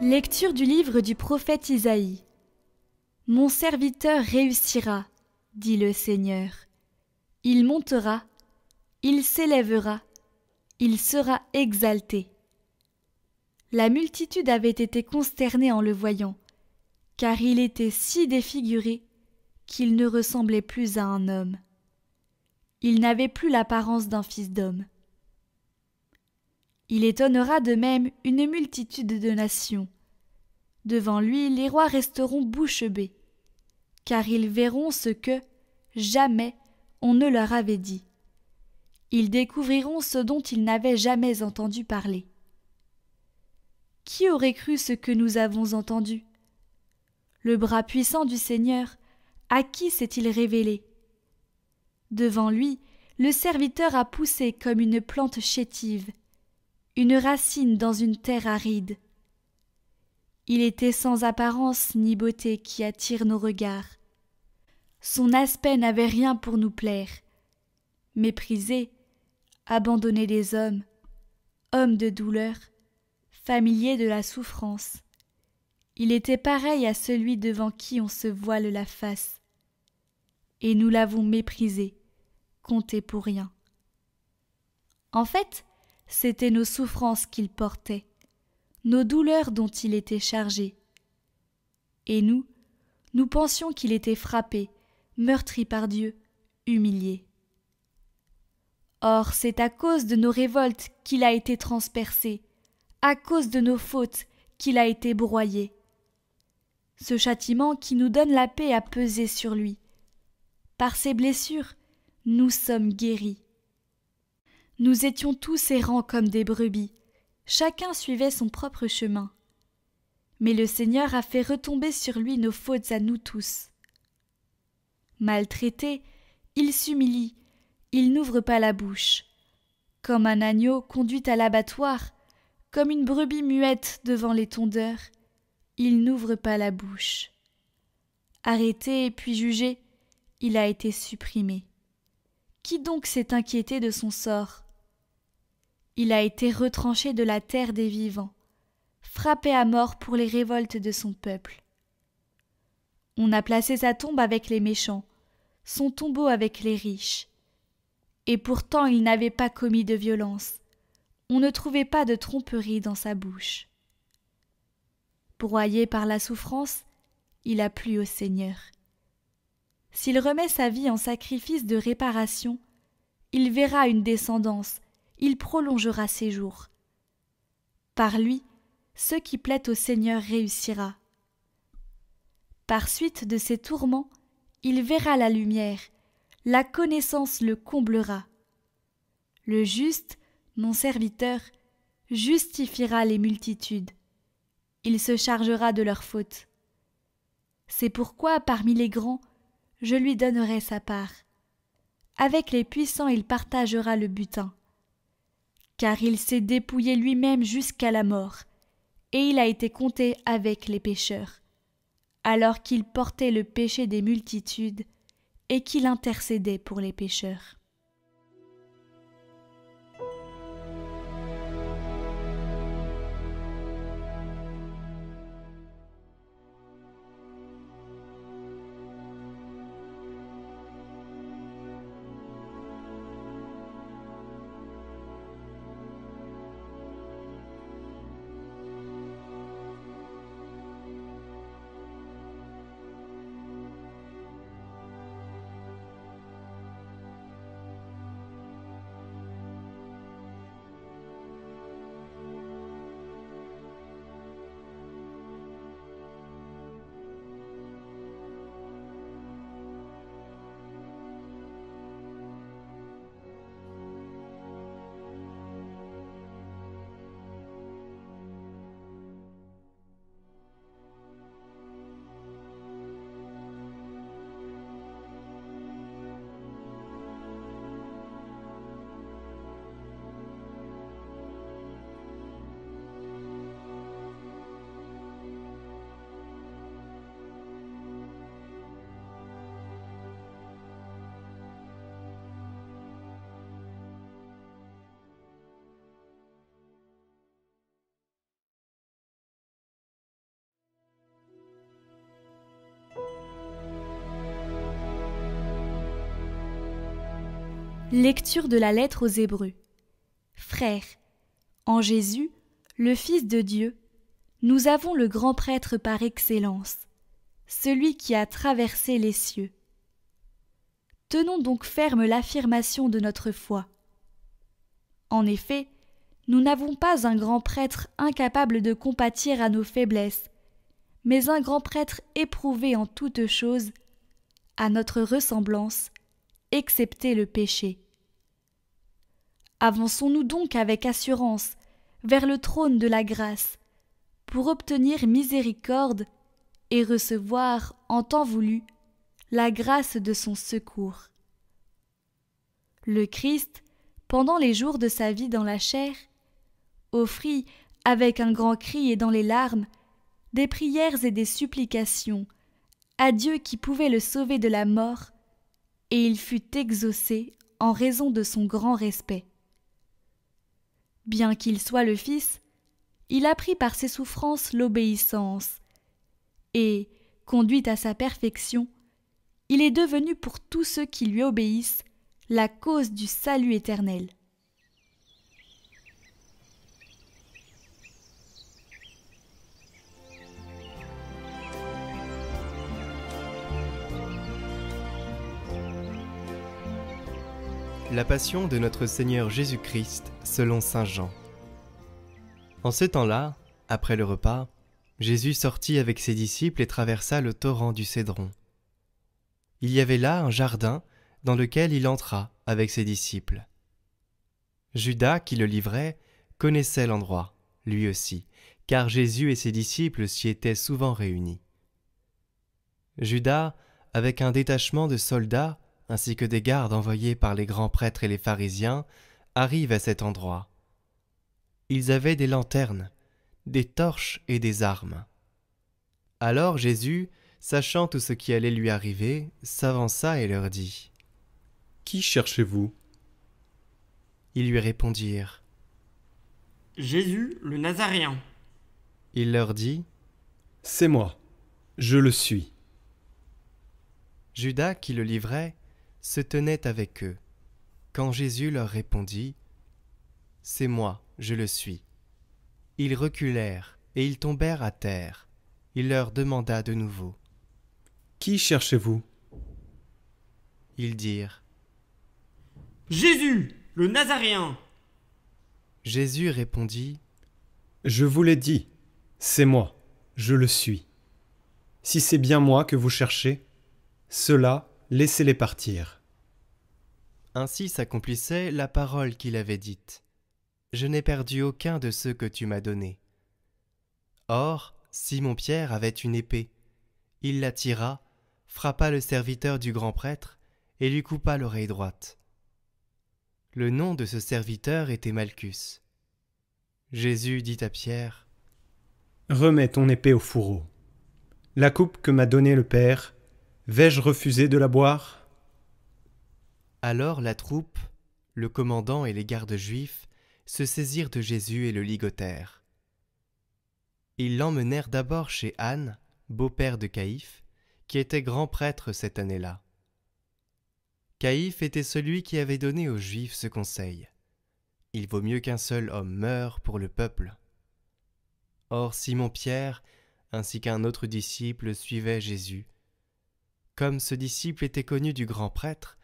Lecture du livre du prophète Isaïe. Mon serviteur réussira, dit le Seigneur. Il montera, il s'élèvera, il sera exalté. La multitude avait été consternée en le voyant, car il était si défiguré qu'il ne ressemblait plus à un homme. Il n'avait plus l'apparence d'un fils d'homme. Il étonnera de même une multitude de nations. Devant lui, les rois resteront bouche bée, car ils verront ce que, jamais, on ne leur avait dit. Ils découvriront ce dont ils n'avaient jamais entendu parler. Qui aurait cru ce que nous avons entendu? Le bras puissant du Seigneur, à qui s'est-il révélé? Devant lui, le serviteur a poussé comme une plante chétive, une racine dans une terre aride. Il était sans apparence ni beauté qui attire nos regards. Son aspect n'avait rien pour nous plaire. Méprisé, abandonné des hommes, homme de douleur, familier de la souffrance, il était pareil à celui devant qui on se voile la face. Et nous l'avons méprisé, compté pour rien. En fait, c'étaient nos souffrances qu'il portait, nos douleurs dont il était chargé. Et nous pensions qu'il était frappé, meurtri par Dieu, humilié. Or, c'est à cause de nos révoltes qu'il a été transpercé, à cause de nos fautes qu'il a été broyé. Ce châtiment qui nous donne la paix a pesé sur lui. Par ses blessures, nous sommes guéris. Nous étions tous errants comme des brebis, chacun suivait son propre chemin. Mais le Seigneur a fait retomber sur lui nos fautes à nous tous. Maltraité, il s'humilie, il n'ouvre pas la bouche. Comme un agneau conduit à l'abattoir, comme une brebis muette devant les tondeurs, il n'ouvre pas la bouche. Arrêté puis jugé, il a été supprimé. Qui donc s'est inquiété de son sort? Il a été retranché de la terre des vivants, frappé à mort pour les révoltes de son peuple. On a placé sa tombe avec les méchants, son tombeau avec les riches. Et pourtant il n'avait pas commis de violence. On ne trouvait pas de tromperie dans sa bouche. Broyé par la souffrance, il a plu au Seigneur. S'il remet sa vie en sacrifice de réparation, il verra une descendance, il prolongera ses jours. Par lui, ce qui plaît au Seigneur réussira. Par suite de ses tourments, il verra la lumière, la connaissance le comblera. Le juste, mon serviteur, justifiera les multitudes. Il se chargera de leurs fautes. C'est pourquoi, parmi les grands, je lui donnerai sa part. Avec les puissants, il partagera le butin. Car il s'est dépouillé lui-même jusqu'à la mort, et il a été compté avec les pécheurs, alors qu'il portait le péché des multitudes et qu'il intercédait pour les pécheurs. Lecture de la lettre aux Hébreux. Frères, en Jésus, le Fils de Dieu, nous avons le grand prêtre par excellence, celui qui a traversé les cieux. Tenons donc ferme l'affirmation de notre foi. En effet, nous n'avons pas un grand prêtre incapable de compatir à nos faiblesses, mais un grand prêtre éprouvé en toutes choses, à notre ressemblance, excepté le péché. Avançons-nous donc avec assurance vers le trône de la grâce, pour obtenir miséricorde et recevoir, en temps voulu, la grâce de son secours. Le Christ, pendant les jours de sa vie dans la chair, offrit, avec un grand cri et dans les larmes, des prières et des supplications à Dieu qui pouvait le sauver de la mort, et il fut exaucé en raison de son grand respect. Bien qu'il soit le Fils, il apprit par ses souffrances l'obéissance, et, conduit à sa perfection, il est devenu pour tous ceux qui lui obéissent la cause du salut éternel. La passion de notre Seigneur Jésus-Christ selon saint Jean. En ce temps-là, après le repas, Jésus sortit avec ses disciples et traversa le torrent du Cédron. Il y avait là un jardin dans lequel il entra avec ses disciples. Judas, qui le livrait, connaissait l'endroit, lui aussi, car Jésus et ses disciples s'y étaient souvent réunis. Judas, avec un détachement de soldats, ainsi que des gardes envoyés par les grands prêtres et les pharisiens, arrivent à cet endroit. Ils avaient des lanternes, des torches et des armes. Alors Jésus, sachant tout ce qui allait lui arriver, s'avança et leur dit : « Qui cherchez-vous ? » Ils lui répondirent : « Jésus, le Nazaréen. » Il leur dit : « C'est moi, je le suis. » Judas, qui le livrait, se tenait avec eux. Quand Jésus leur répondit : « C'est moi, je le suis. » Ils reculèrent et ils tombèrent à terre. Il leur demanda de nouveau : « Qui cherchez-vous ? » Ils dirent : « Jésus, le Nazaréen. » Jésus répondit : « Je vous l'ai dit, c'est moi, je le suis. Si c'est bien moi que vous cherchez, ceux-là, laissez-les partir. » Ainsi s'accomplissait la parole qu'il avait dite : « Je n'ai perdu aucun de ceux que tu m'as donnés. » Or, Simon-Pierre avait une épée. Il la tira, frappa le serviteur du grand prêtre et lui coupa l'oreille droite. Le nom de ce serviteur était Malchus. Jésus dit à Pierre : « Remets ton épée au fourreau. La coupe que m'a donnée le Père, vais-je refuser de la boire ? » Alors la troupe, le commandant et les gardes juifs se saisirent de Jésus et le ligotèrent. Ils l'emmenèrent d'abord chez Anne, beau-père de Caïphe, qui était grand prêtre cette année-là. Caïphe était celui qui avait donné aux Juifs ce conseil : « Il vaut mieux qu'un seul homme meure pour le peuple. » Or Simon-Pierre, ainsi qu'un autre disciple, suivait Jésus. Comme ce disciple était connu du grand prêtre,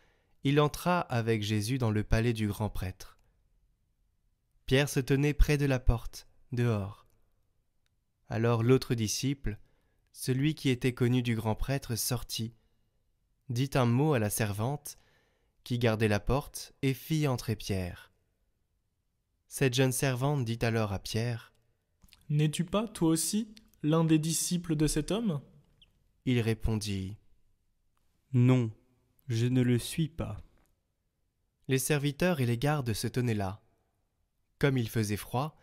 il entra avec Jésus dans le palais du grand prêtre. Pierre se tenait près de la porte, dehors. Alors l'autre disciple, celui qui était connu du grand prêtre, sortit, dit un mot à la servante, qui gardait la porte, et fit entrer Pierre. Cette jeune servante dit alors à Pierre : « N'es-tu pas, toi aussi, l'un des disciples de cet homme ? » Il répondit : « Non, je ne le suis pas. » Les serviteurs et les gardes se tenaient là. Comme il faisait froid,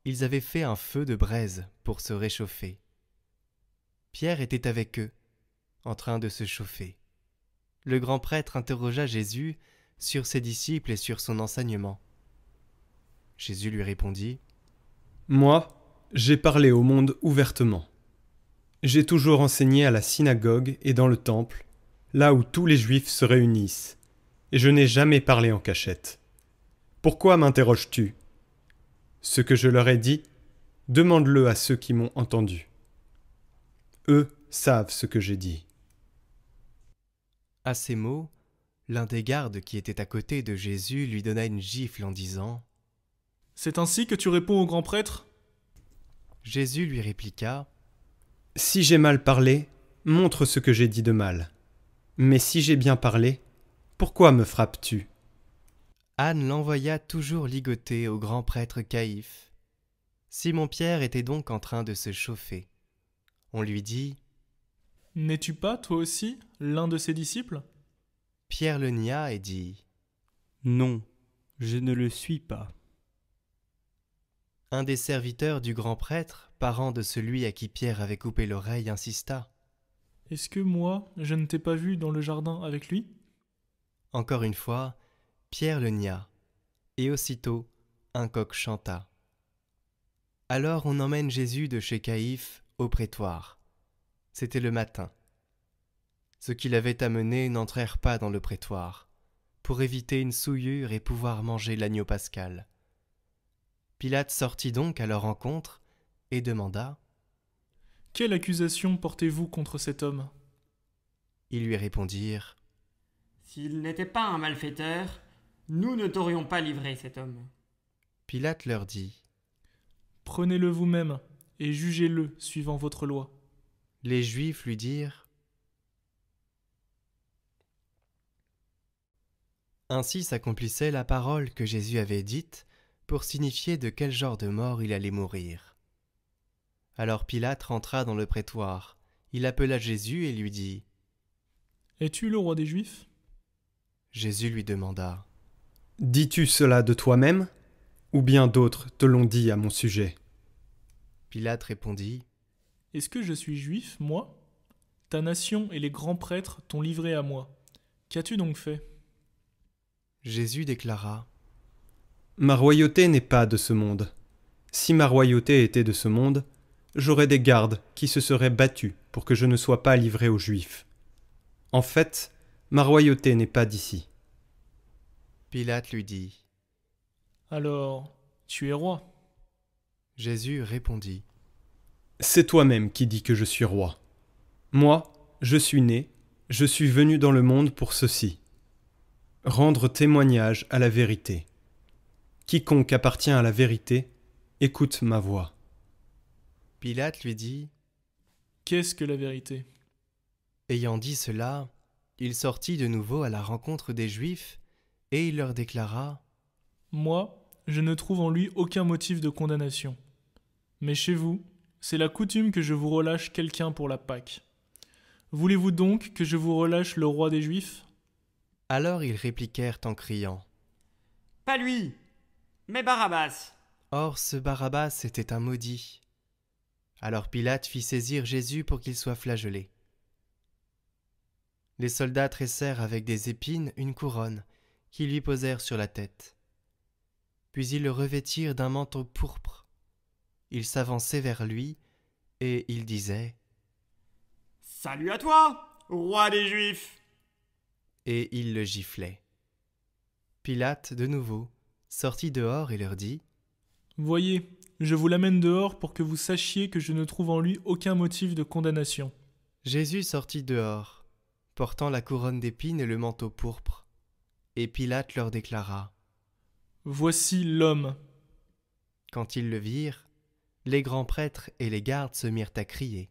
ils avaient fait un feu de braise pour se réchauffer. Pierre était avec eux, en train de se chauffer. Le grand prêtre interrogea Jésus sur ses disciples et sur son enseignement. Jésus lui répondit : « Moi, j'ai parlé au monde ouvertement. J'ai toujours enseigné à la synagogue et dans le temple, là où tous les Juifs se réunissent, et je n'ai jamais parlé en cachette. Pourquoi m'interroges-tu? Ce que je leur ai dit, demande-le à ceux qui m'ont entendu. Eux savent ce que j'ai dit. » À ces mots, l'un des gardes qui était à côté de Jésus lui donna une gifle en disant : « C'est ainsi que tu réponds au grand prêtre ?» Jésus lui répliqua : « Si j'ai mal parlé, montre ce que j'ai dit de mal. Mais si j'ai bien parlé, pourquoi me frappes-tu ? » Anne l'envoya toujours ligoter au grand prêtre Caïphe. Simon-Pierre était donc en train de se chauffer. On lui dit : « N'es-tu pas, toi aussi, l'un de ses disciples ?» Pierre le nia et dit : « Non, je ne le suis pas. » Un des serviteurs du grand prêtre, parent de celui à qui Pierre avait coupé l'oreille, insista : « Est-ce que moi, je ne t'ai pas vu dans le jardin avec lui ?» Encore une fois, Pierre le nia, et aussitôt un coq chanta. Alors on emmène Jésus de chez Caïphe au prétoire. C'était le matin. Ceux qui l'avaient amené n'entrèrent pas dans le prétoire, pour éviter une souillure et pouvoir manger l'agneau pascal. Pilate sortit donc à leur rencontre et demanda : « Quelle accusation portez-vous contre cet homme ?» Ils lui répondirent : « S'il n'était pas un malfaiteur, nous ne t'aurions pas livré cet homme. » Pilate leur dit : « Prenez-le vous-même et jugez-le suivant votre loi. » Les Juifs lui dirent : Ainsi s'accomplissait la parole que Jésus avait dite pour signifier de quel genre de mort il allait mourir. Alors Pilate rentra dans le prétoire. Il appela Jésus et lui dit : « Es-tu le roi des Juifs ?» Jésus lui demanda : Dis-tu cela de toi-même, ou bien d'autres te l'ont dit à mon sujet ? Pilate répondit : Est-ce que je suis juif, moi ? Ta nation et les grands prêtres t'ont livré à moi. Qu'as-tu donc fait ? Jésus déclara : Ma royauté n'est pas de ce monde. Si ma royauté était de ce monde, j'aurais des gardes qui se seraient battus pour que je ne sois pas livré aux Juifs. En fait, ma royauté n'est pas d'ici. Pilate lui dit : Alors, tu es roi ? Jésus répondit : C'est toi-même qui dis que je suis roi. Moi, je suis né, je suis venu dans le monde pour ceci. Rendre témoignage à la vérité. Quiconque appartient à la vérité, écoute ma voix. Pilate lui dit : Qu'est-ce que la vérité ? Ayant dit cela, il sortit de nouveau à la rencontre des Juifs, et il leur déclara : Moi, je ne trouve en lui aucun motif de condamnation. Mais chez vous, c'est la coutume que je vous relâche quelqu'un pour la Pâque. Voulez-vous donc que je vous relâche le roi des Juifs ? Alors ils répliquèrent en criant : Pas lui, mais Barabbas. Or ce Barabbas était un maudit. Alors Pilate fit saisir Jésus pour qu'il soit flagellé. Les soldats tressèrent avec des épines une couronne qu'ils lui posèrent sur la tête. Puis ils le revêtirent d'un manteau pourpre. Ils s'avançaient vers lui et ils disaient : Salut à toi, roi des Juifs. Et ils le giflaient. Pilate, de nouveau, sortit dehors et leur dit : Voyez, je vous l'amène dehors pour que vous sachiez que je ne trouve en lui aucun motif de condamnation. Jésus sortit dehors, portant la couronne d'épines et le manteau pourpre. Et Pilate leur déclara : Voici l'homme. Quand ils le virent, les grands prêtres et les gardes se mirent à crier.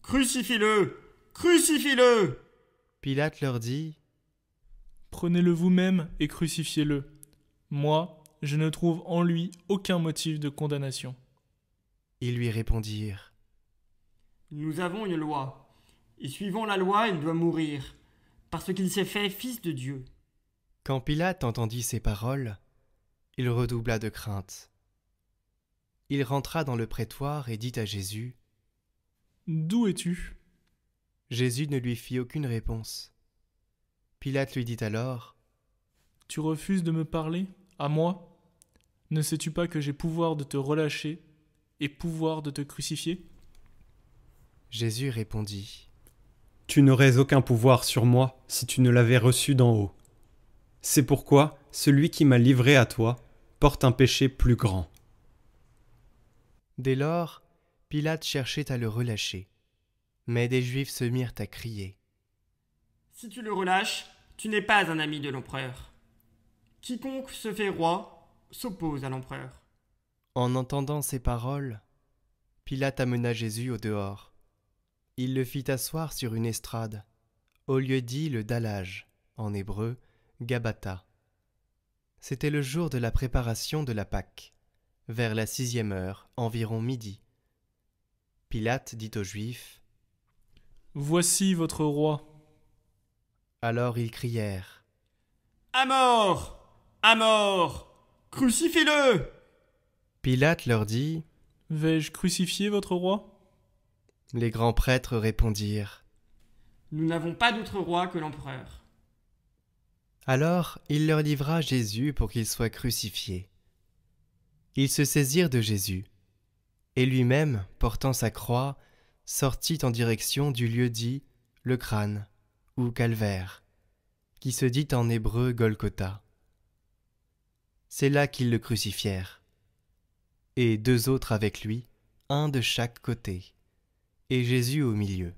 Crucifie-le, crucifie-le. Pilate leur dit : Prenez-le vous-même et crucifiez-le. Moi, je ne trouve en lui aucun motif de condamnation. Ils lui répondirent : Nous avons une loi, et suivant la loi, il doit mourir, parce qu'il s'est fait fils de Dieu. Quand Pilate entendit ces paroles, il redoubla de crainte. Il rentra dans le prétoire et dit à Jésus : D'où es-tu ? Jésus ne lui fit aucune réponse. Pilate lui dit alors : Tu refuses de me parler, à moi ? Ne sais-tu pas que j'ai pouvoir de te relâcher et pouvoir de te crucifier ? Jésus répondit : Tu n'aurais aucun pouvoir sur moi si tu ne l'avais reçu d'en haut. C'est pourquoi celui qui m'a livré à toi porte un péché plus grand. » Dès lors, Pilate cherchait à le relâcher. Mais des Juifs se mirent à crier. « Si tu le relâches, tu n'es pas un ami de l'empereur. Quiconque se fait roi s'oppose à l'empereur. » En entendant ces paroles, Pilate amena Jésus au dehors. Il le fit asseoir sur une estrade, au lieu dit le dallage, en hébreu, Gabbatha. C'était le jour de la préparation de la Pâque, vers la 6e heure, environ midi. Pilate dit aux Juifs : « Voici votre roi. » Alors ils crièrent : « À mort ! À mort ! Crucifiez-le !» Pilate leur dit : « Vais-je crucifier votre roi ?» Les grands prêtres répondirent : « Nous n'avons pas d'autre roi que l'empereur. » Alors il leur livra Jésus pour qu'il soit crucifié. Ils se saisirent de Jésus, et lui-même, portant sa croix, sortit en direction du lieu dit le crâne, ou calvaire, qui se dit en hébreu Golgotha. C'est là qu'ils le crucifièrent, et 2 autres avec lui, un de chaque côté, et Jésus au milieu.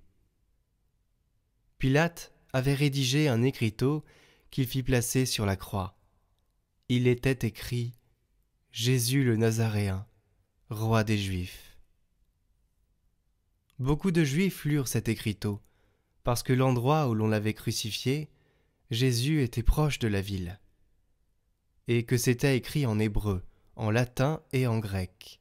Pilate avait rédigé un écriteau qu'il fit placer sur la croix. Il était écrit « Jésus le Nazaréen, roi des Juifs ». Beaucoup de Juifs lurent cet écriteau, parce que l'endroit où l'on l'avait crucifié, Jésus était proche de la ville, et que c'était écrit en hébreu, en latin et en grec.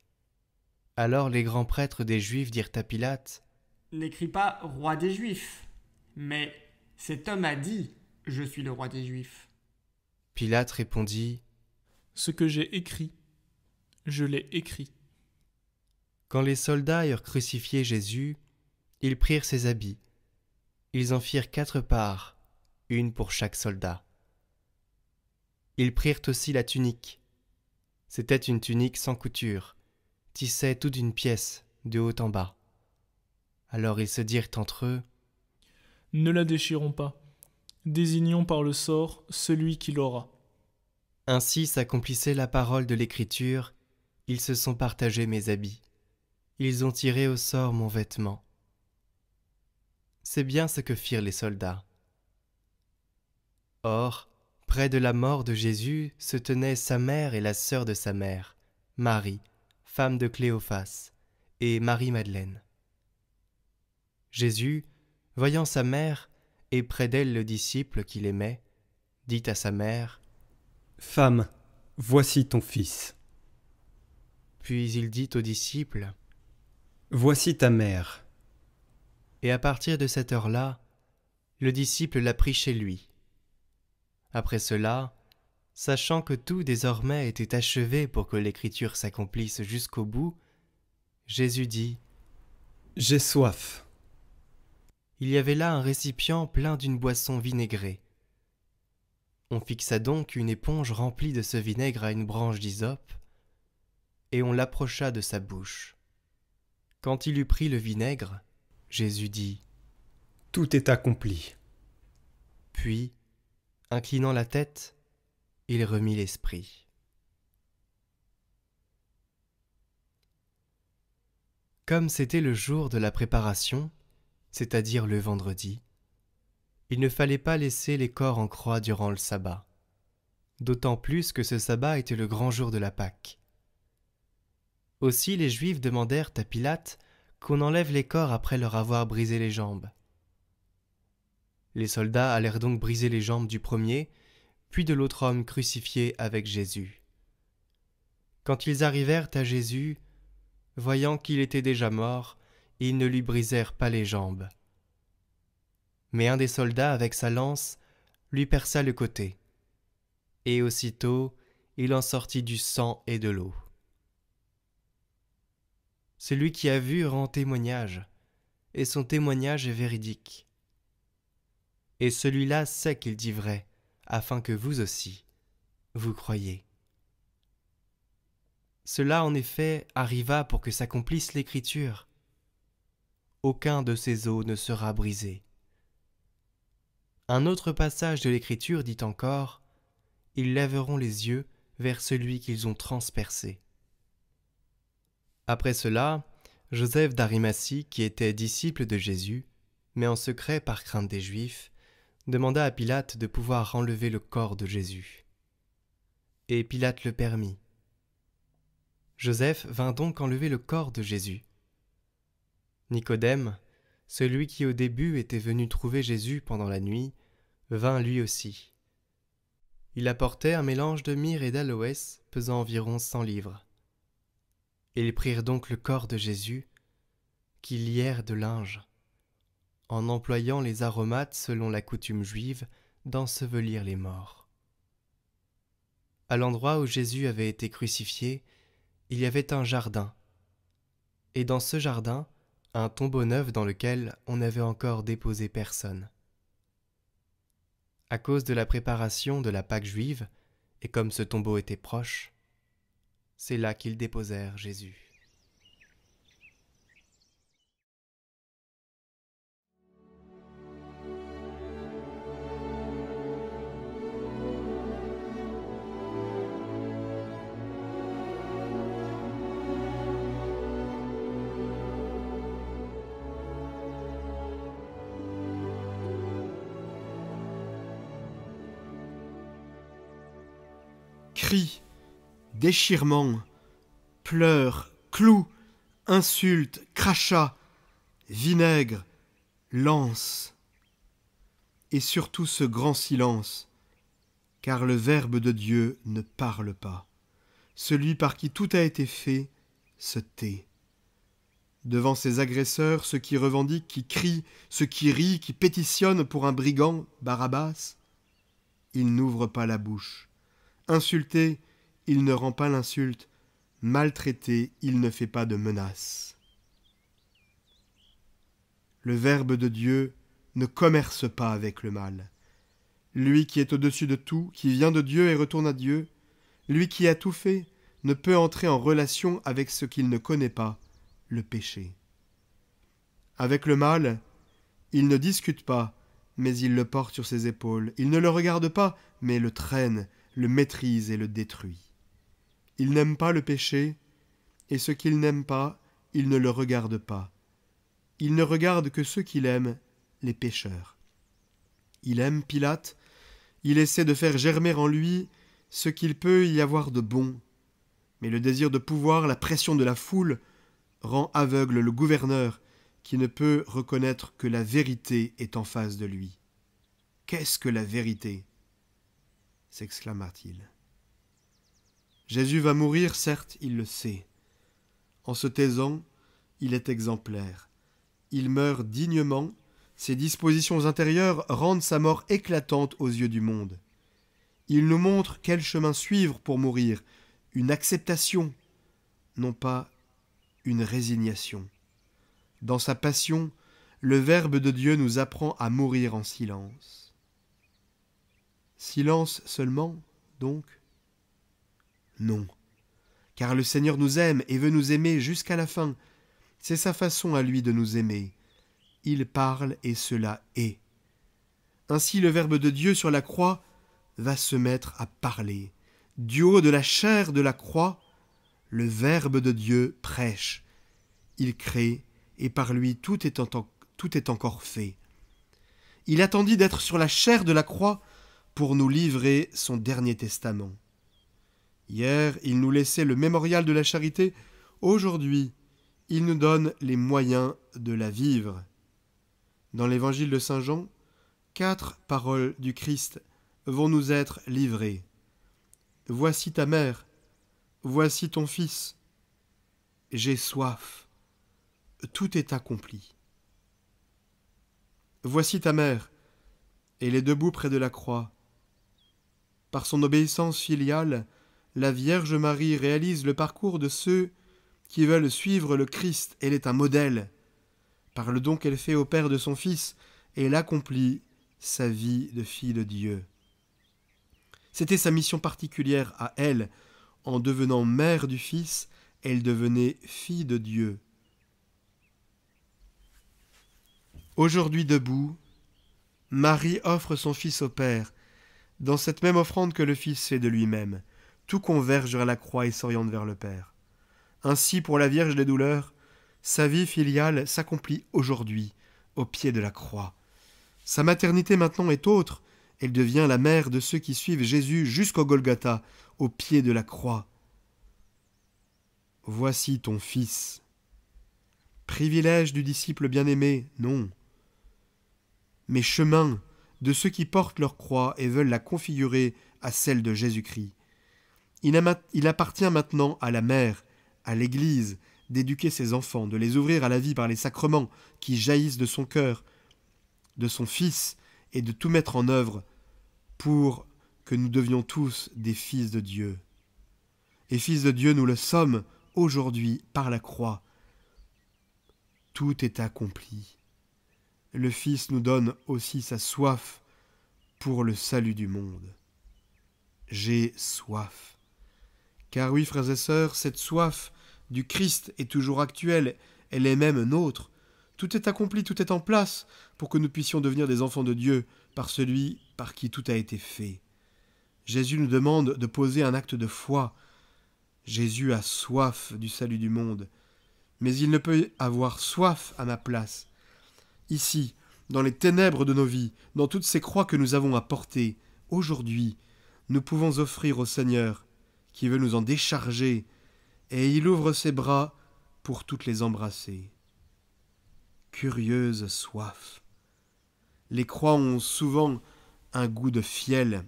Alors les grands prêtres des Juifs dirent à Pilate : « N'écris pas roi des Juifs, mais cet homme a dit « Je suis le roi des Juifs ». Pilate répondit : « Ce que j'ai écrit, je l'ai écrit. » Quand les soldats eurent crucifié Jésus, ils prirent ses habits. Ils en firent 4 parts, une pour chaque soldat. Ils prirent aussi la tunique. C'était une tunique sans couture, tissée toute d'une pièce, de haut en bas. Alors ils se dirent entre eux : « Ne la déchirons pas. Désignons par le sort celui qui l'aura. » Ainsi s'accomplissait la parole de l'Écriture : ils se sont partagés mes habits. Ils ont tiré au sort mon vêtement. C'est bien ce que firent les soldats. Or, près de la mort de Jésus se tenaient sa mère et la sœur de sa mère, Marie, femme de Cléophas, et Marie-Madeleine. Jésus, voyant sa mère et près d'elle le disciple qu'il aimait, dit à sa mère : « Femme, voici ton fils. » Puis il dit au disciple : « Voici ta mère. » Et à partir de cette heure-là, le disciple l'a pris chez lui. Après cela, sachant que tout désormais était achevé pour que l'Écriture s'accomplisse jusqu'au bout, Jésus dit : « J'ai soif. » Il y avait là un récipient plein d'une boisson vinaigrée. On fixa donc une éponge remplie de ce vinaigre à une branche d'hysope, et on l'approcha de sa bouche. Quand il eut pris le vinaigre, Jésus dit : « Tout est accompli. » Puis, inclinant la tête, il remit l'esprit. Comme c'était le jour de la préparation, c'est-à-dire le vendredi, il ne fallait pas laisser les corps en croix durant le sabbat, d'autant plus que ce sabbat était le grand jour de la Pâque. Aussi les Juifs demandèrent à Pilate qu'on enlève les corps après leur avoir brisé les jambes. Les soldats allèrent donc briser les jambes du premier, puis de l'autre homme crucifié avec Jésus. Quand ils arrivèrent à Jésus, voyant qu'il était déjà mort, ils ne lui brisèrent pas les jambes. Mais un des soldats, avec sa lance, lui perça le côté, et aussitôt il en sortit du sang et de l'eau. Celui qui a vu rend témoignage, et son témoignage est véridique. Et celui-là sait qu'il dit vrai, afin que vous aussi, vous croyiez. Cela en effet arriva pour que s'accomplisse l'Écriture. Aucun de ces os ne sera brisé. Un autre passage de l'Écriture dit encore « Ils lèveront les yeux vers celui qu'ils ont transpercé. » Après cela, Joseph d'Arimathie, qui était disciple de Jésus, mais en secret par crainte des Juifs, demanda à Pilate de pouvoir enlever le corps de Jésus. Et Pilate le permit. Joseph vint donc enlever le corps de Jésus. Nicodème, celui qui au début était venu trouver Jésus pendant la nuit, vint lui aussi. Il apportait un mélange de myrrhe et d'aloès pesant environ 100 livres. Ils prirent donc le corps de Jésus, qu'ils lièrent de linge, en employant les aromates selon la coutume juive d'ensevelir les morts. À l'endroit où Jésus avait été crucifié, il y avait un jardin, et dans ce jardin, un tombeau neuf dans lequel on n'avait encore déposé personne. À cause de la préparation de la Pâque juive, et comme ce tombeau était proche, c'est là qu'ils déposèrent Jésus. Cris, déchirements, pleurs, clous, insultes, crachats, vinaigre, lance. Et surtout ce grand silence, car le Verbe de Dieu ne parle pas. Celui par qui tout a été fait se tait. Devant ses agresseurs, ceux qui revendiquent, qui crient, ceux qui rient, qui pétitionnent pour un brigand, Barabbas, il n'ouvre pas la bouche. Insulté, il ne rend pas l'insulte. Maltraité, il ne fait pas de menace. Le Verbe de Dieu ne commerce pas avec le mal. Lui qui est au-dessus de tout, qui vient de Dieu et retourne à Dieu, lui qui a tout fait, ne peut entrer en relation avec ce qu'il ne connaît pas, le péché. Avec le mal, il ne discute pas, mais il le porte sur ses épaules. Il ne le regarde pas, mais le traîne, le maîtrise et le détruit. Il n'aime pas le péché, et ce qu'il n'aime pas, il ne le regarde pas. Il ne regarde que ceux qu'il aime, les pécheurs. Il aime Pilate, il essaie de faire germer en lui ce qu'il peut y avoir de bon. Mais le désir de pouvoir, la pression de la foule, rend aveugle le gouverneur qui ne peut reconnaître que la vérité est en face de lui. « Qu'est-ce que la vérité ?» s'exclama-t-il. Jésus va mourir, certes, il le sait. En se taisant, il est exemplaire. Il meurt dignement, ses dispositions intérieures rendent sa mort éclatante aux yeux du monde. Il nous montre quel chemin suivre pour mourir, une acceptation, non pas une résignation. Dans sa passion, le Verbe de Dieu nous apprend à mourir en silence. Silence seulement, donc ? Non, car le Seigneur nous aime et veut nous aimer jusqu'à la fin. C'est sa façon à lui de nous aimer. Il parle et cela est. Ainsi le Verbe de Dieu sur la croix va se mettre à parler. Du haut de la chair de la croix, le Verbe de Dieu prêche. Il crée et par lui tout est encore fait. Il attendit d'être sur la chair de la croix pour nous livrer son dernier testament. Hier, il nous laissait le mémorial de la charité. Aujourd'hui, il nous donne les moyens de la vivre. Dans l'évangile de Saint Jean, 4 paroles du Christ vont nous être livrées. Voici ta mère, voici ton fils. J'ai soif. Tout est accompli. Voici ta mère. Elle est debout près de la croix. Par son obéissance filiale, la Vierge Marie réalise le parcours de ceux qui veulent suivre le Christ. Elle est un modèle. Par le don qu'elle fait au Père de son Fils, elle accomplit sa vie de fille de Dieu. C'était sa mission particulière à elle. En devenant mère du Fils, elle devenait fille de Dieu. Aujourd'hui debout, Marie offre son Fils au Père, dans cette même offrande que le Fils fait de lui-même. Tout converge vers la croix et s'oriente vers le Père. Ainsi, pour la Vierge des douleurs, sa vie filiale s'accomplit aujourd'hui, au pied de la croix. Sa maternité maintenant est autre, elle devient la mère de ceux qui suivent Jésus jusqu'au Golgotha, au pied de la croix. Voici ton Fils. Privilège du disciple bien-aimé, non. Mais chemin de ceux qui portent leur croix et veulent la configurer à celle de Jésus-Christ. Il appartient maintenant à la mère, à l'Église, d'éduquer ses enfants, de les ouvrir à la vie par les sacrements qui jaillissent de son cœur, de son Fils, et de tout mettre en œuvre pour que nous devions tous des fils de Dieu. Et fils de Dieu, nous le sommes aujourd'hui par la croix. Tout est accompli. Le Fils nous donne aussi sa soif pour le salut du monde. J'ai soif. Car oui, frères et sœurs, cette soif du Christ est toujours actuelle, elle est même nôtre. Tout est accompli, tout est en place pour que nous puissions devenir des enfants de Dieu par celui par qui tout a été fait. Jésus nous demande de poser un acte de foi. Jésus a soif du salut du monde, mais il ne peut avoir soif à ma place. Ici, dans les ténèbres de nos vies, dans toutes ces croix que nous avons à porter, aujourd'hui, nous pouvons offrir au Seigneur, qui veut nous en décharger, et il ouvre ses bras pour toutes les embrasser. Curieuse soif. Les croix ont souvent un goût de fiel,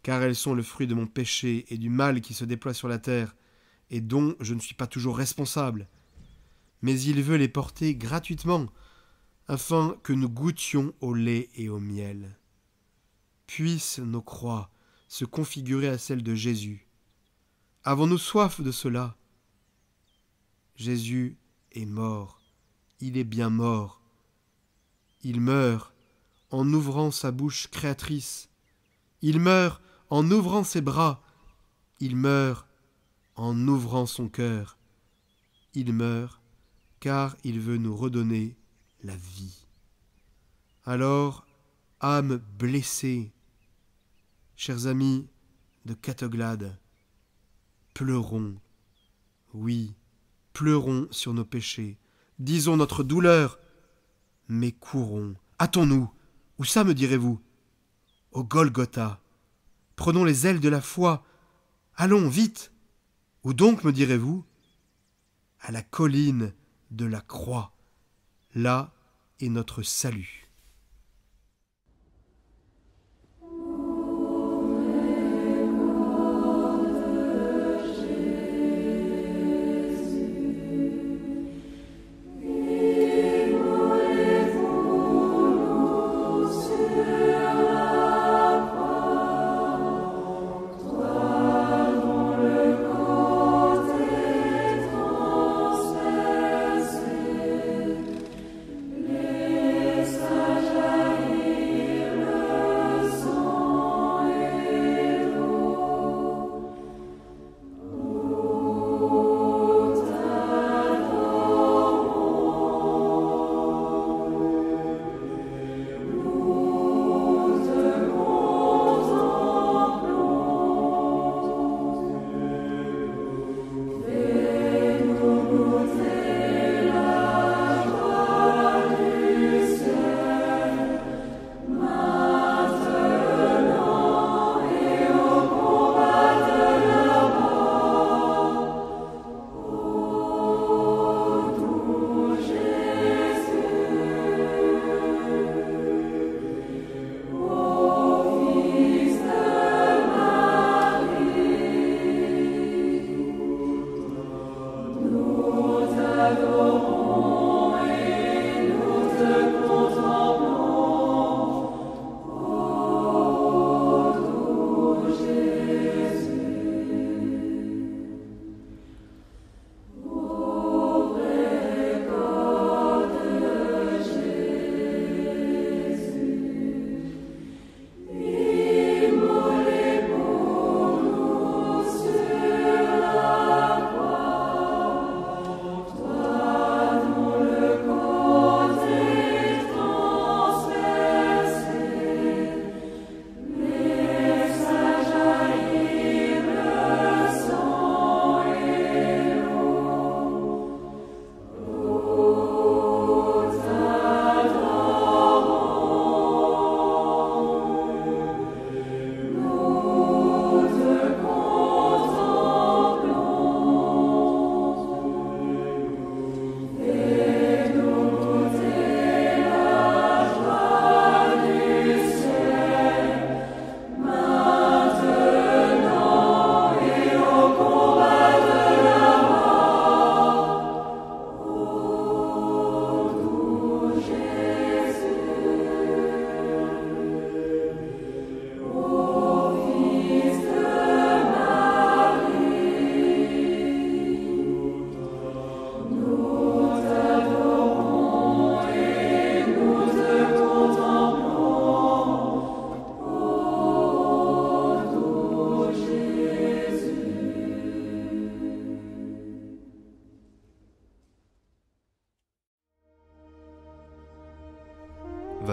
car elles sont le fruit de mon péché et du mal qui se déploie sur la terre, et dont je ne suis pas toujours responsable. Mais il veut les porter gratuitement, afin que nous goûtions au lait et au miel. Puissent nos croix se configurer à celles de Jésus. Avons-nous soif de cela? Jésus est mort, il est bien mort. Il meurt en ouvrant sa bouche créatrice. Il meurt en ouvrant ses bras. Il meurt en ouvrant son cœur. Il meurt car il veut nous redonner la vie. Alors, âme blessée, chers amis de Catoglade, pleurons, oui, pleurons sur nos péchés, disons notre douleur, mais courons, hâtons-nous, où ça me direz-vous? Au Golgotha, prenons les ailes de la foi, allons vite, où donc me direz-vous? À la colline de la croix, là est notre salut. Sa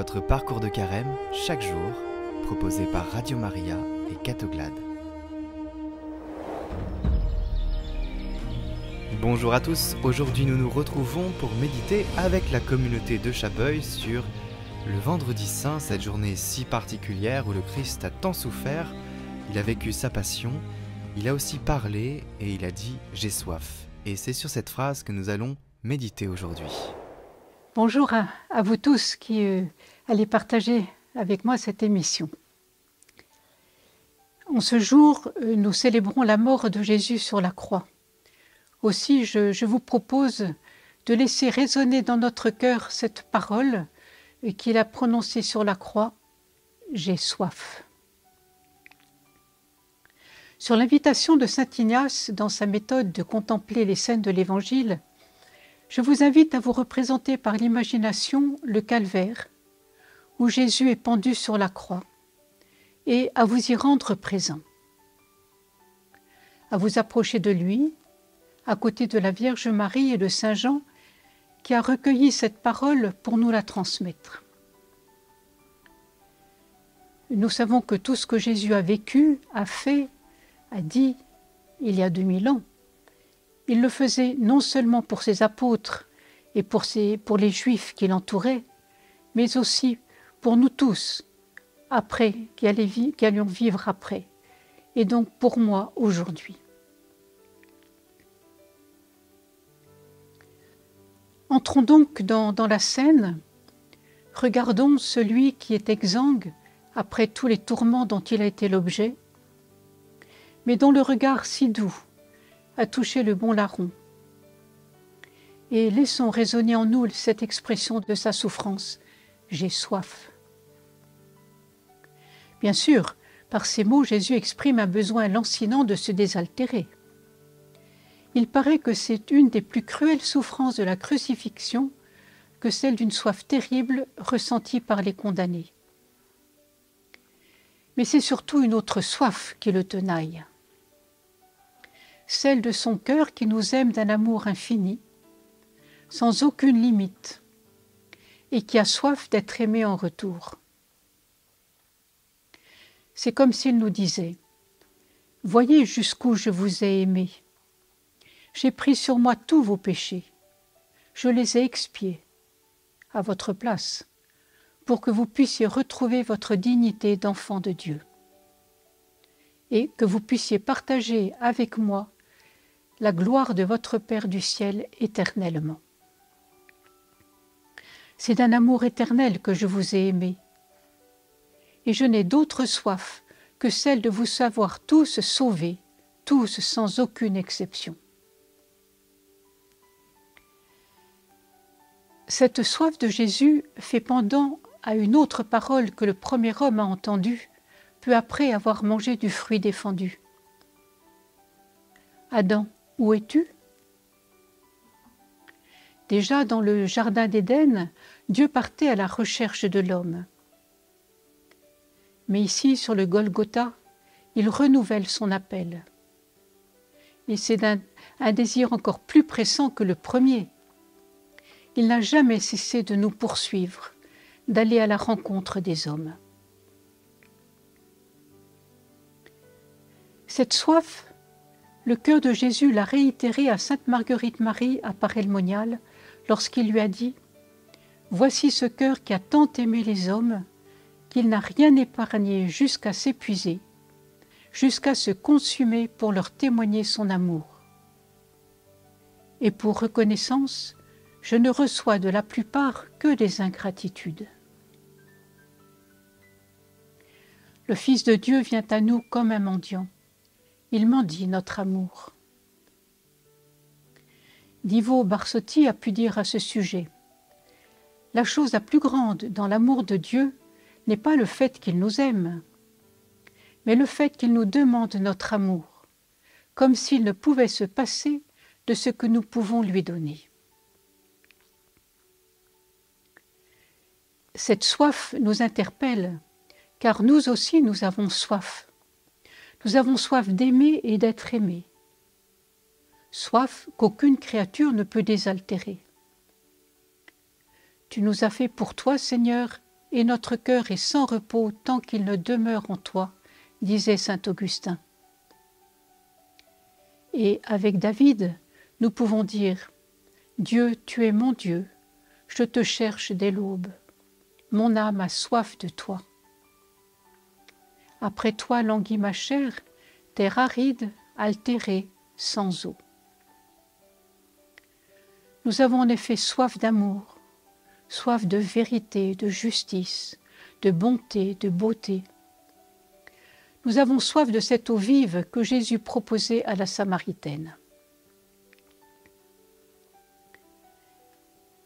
notre parcours de carême chaque jour, proposé par Radio Maria et Catoglade. Bonjour à tous, aujourd'hui nous nous retrouvons pour méditer avec la communauté de Chabeuil sur le Vendredi Saint, cette journée si particulière où le Christ a tant souffert, il a vécu sa passion, il a aussi parlé et il a dit « j'ai soif ». Et c'est sur cette phrase que nous allons méditer aujourd'hui. Bonjour à vous tous qui allez partager avec moi cette émission. En ce jour, nous célébrons la mort de Jésus sur la croix. Aussi, je vous propose de laisser résonner dans notre cœur cette parole qu'il a prononcée sur la croix, « J'ai soif ». Sur l'invitation de saint Ignace, dans sa méthode de contempler les scènes de l'Évangile, je vous invite à vous représenter par l'imagination le calvaire, où Jésus est pendu sur la croix, et à vous y rendre présent. À vous approcher de lui, à côté de la Vierge Marie et de Saint Jean, qui a recueilli cette parole pour nous la transmettre. Nous savons que tout ce que Jésus a vécu, a fait, a dit, il y a 2000 ans, il le faisait non seulement pour ses apôtres et pour les Juifs qui l'entouraient, mais aussi pour nous tous, après, qui allions vivre après, et donc pour moi aujourd'hui. Entrons donc dans la scène, regardons celui qui est exsangue après tous les tourments dont il a été l'objet, mais dont le regard si doux a touché le bon larron. Et laissons résonner en nous cette expression de sa souffrance, « J'ai soif ». Bien sûr, par ces mots, Jésus exprime un besoin lancinant de se désaltérer. Il paraît que c'est une des plus cruelles souffrances de la crucifixion que celle d'une soif terrible ressentie par les condamnés. Mais c'est surtout une autre soif qui le tenaille. Celle de son cœur qui nous aime d'un amour infini, sans aucune limite, et qui a soif d'être aimé en retour. C'est comme s'il nous disait « Voyez jusqu'où je vous ai aimé. J'ai pris sur moi tous vos péchés. Je les ai expiés à votre place pour que vous puissiez retrouver votre dignité d'enfant de Dieu et que vous puissiez partager avec moi la gloire de votre Père du ciel éternellement. C'est d'un amour éternel que je vous ai aimé, et je n'ai d'autre soif que celle de vous savoir tous sauvés, tous sans aucune exception. » Cette soif de Jésus fait pendant à une autre parole que le premier homme a entendue, peu après avoir mangé du fruit défendu. « Adam, où es-tu » Déjà dans le jardin d'Éden, Dieu partait à la recherche de l'homme. Mais ici, sur le Golgotha, il renouvelle son appel. Et c'est un désir encore plus pressant que le premier. Il n'a jamais cessé de nous poursuivre, d'aller à la rencontre des hommes. Cette soif, le cœur de Jésus l'a réitérée à sainte Marguerite Marie à Paray-le-Monial lorsqu'il lui a dit « Voici ce cœur qui a tant aimé les hommes qu'il n'a rien épargné jusqu'à s'épuiser, jusqu'à se consumer pour leur témoigner son amour. Et pour reconnaissance, je ne reçois de la plupart que des ingratitudes. » Le Fils de Dieu vient à nous comme un mendiant. Il mendie notre amour. Divo Barsotti a pu dire à ce sujet « La chose la plus grande dans l'amour de Dieu n'est pas le fait qu'il nous aime, mais le fait qu'il nous demande notre amour, comme s'il ne pouvait se passer de ce que nous pouvons lui donner. » Cette soif nous interpelle, car nous aussi nous avons soif. Nous avons soif d'aimer et d'être aimés. Soif qu'aucune créature ne peut désaltérer. Tu nous as fait pour toi, Seigneur, et notre cœur est sans repos tant qu'il ne demeure en toi, disait saint Augustin. Et avec David, nous pouvons dire « Dieu, tu es mon Dieu, je te cherche dès l'aube, mon âme a soif de toi. Après toi languit ma chair, terre aride, altérée, sans eau. » Nous avons en effet soif d'amour, soif de vérité, de justice, de bonté, de beauté. Nous avons soif de cette eau vive que Jésus proposait à la Samaritaine.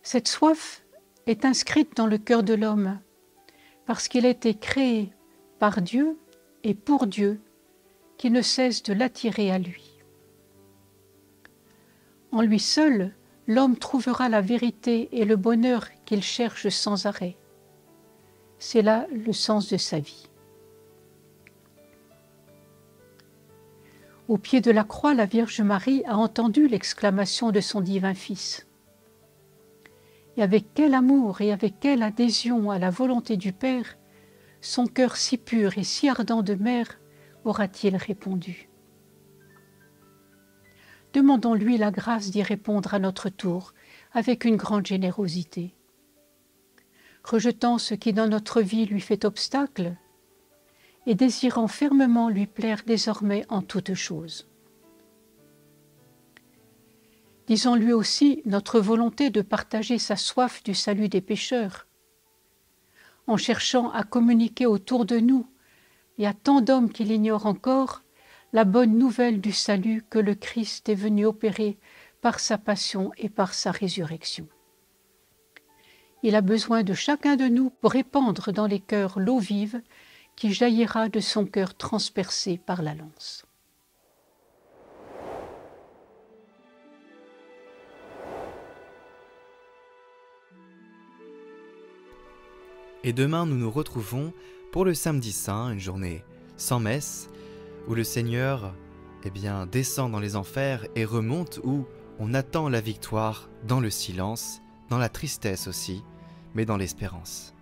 Cette soif est inscrite dans le cœur de l'homme parce qu'il a été créé par Dieu et pour Dieu qui ne cesse de l'attirer à lui. En lui seul, l'homme trouvera la vérité et le bonheur qu'il cherche sans arrêt. C'est là le sens de sa vie. Au pied de la croix, la Vierge Marie a entendu l'exclamation de son divin Fils. Et avec quel amour et avec quelle adhésion à la volonté du Père, son cœur si pur et si ardent de mère aura-t-il répondu. Demandons-lui la grâce d'y répondre à notre tour avec une grande générosité. Rejetant ce qui dans notre vie lui fait obstacle et désirant fermement lui plaire désormais en toutes choses. Disons-lui aussi notre volonté de partager sa soif du salut des pécheurs, en cherchant à communiquer autour de nous et à tant d'hommes qui l'ignorent encore, la bonne nouvelle du salut que le Christ est venu opérer par sa passion et par sa résurrection. Il a besoin de chacun de nous pour répandre dans les cœurs l'eau vive qui jaillira de son cœur transpercé par la lance. Et demain, nous nous retrouvons pour le samedi saint, une journée sans messe, où le Seigneur descend dans les enfers et remonte, où on attend la victoire dans le silence, dans la tristesse aussi, mais dans l'espérance.